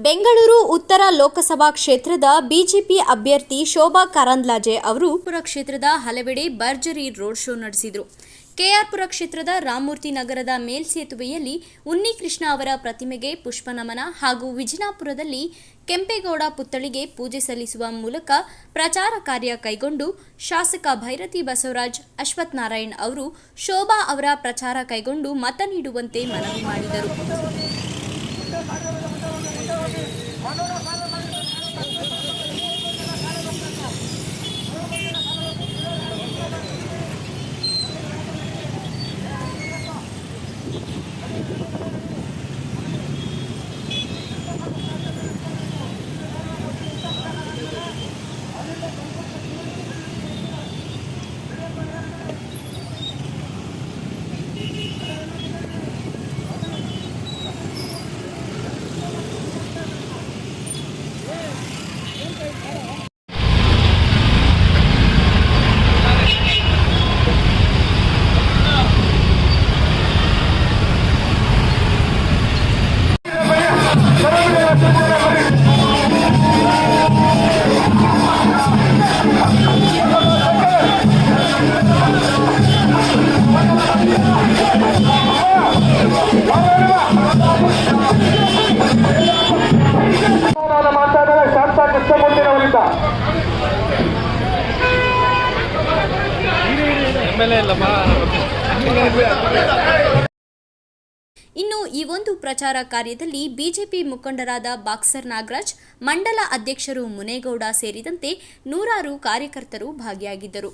ಬೆಂಗಳೂರು ಉತ್ತರ ಲೋಕಸಭಾ ಕ್ಷೇತ್ರದ ಬಿಜೆಪಿ ಅಭ್ಯರ್ಥಿ ಶೋಭಾ ಕರಂದ್ಲಾಜೆ ಅವರು ಪುರ ಕ್ಷೇತ್ರದ ಹಲವೆಡೆ ಭರ್ಜರಿ ರೋಡ್ ಶೋ ನಡೆಸಿದರು. ಕೆಆರ್ಪುರ ಕ್ಷೇತ್ರದ ರಾಮಮೂರ್ತಿ ನಗರದ ಮೇಲ್ಸೇತುವೆಯಲ್ಲಿ ಉನ್ನಿಕೃಷ್ಣ ಅವರ ಪ್ರತಿಮೆಗೆ ಪುಷ್ಪನಮನ ಹಾಗೂ ವಿಜಯಪುರದಲ್ಲಿ ಕೆಂಪೇಗೌಡ ಪುತ್ಥಳಿಗೆ ಪೂಜೆ ಸಲ್ಲಿಸುವ ಮೂಲಕ ಪ್ರಚಾರ ಕಾರ್ಯ ಕೈಗೊಂಡು ಶಾಸಕ ಭೈರತಿ ಬಸವರಾಜ್ ಅಶ್ವಥ್ ನಾರಾಯಣ್ ಅವರು ಶೋಭಾ ಅವರ ಪ್ರಚಾರ ಕೈಗೊಂಡು ಮತ ನೀಡುವಂತೆ ಮನವಿ ಮಾಡಿದರು. ಇನ್ನು ಈ ಒಂದು ಪ್ರಚಾರ ಕಾರ್ಯದಲ್ಲಿ ಬಿಜೆಪಿ ಮುಖಂಡರಾದ ಬಾಕ್ಸರ್ ನಾಗರಾಜ್, ಮಂಡಲ ಅಧ್ಯಕ್ಷರು ಮುನೇಗೌಡ ಸೇರಿದಂತೆ ನೂರಾರು ಕಾರ್ಯಕರ್ತರು ಭಾಗಿಯಾಗಿದ್ದರು.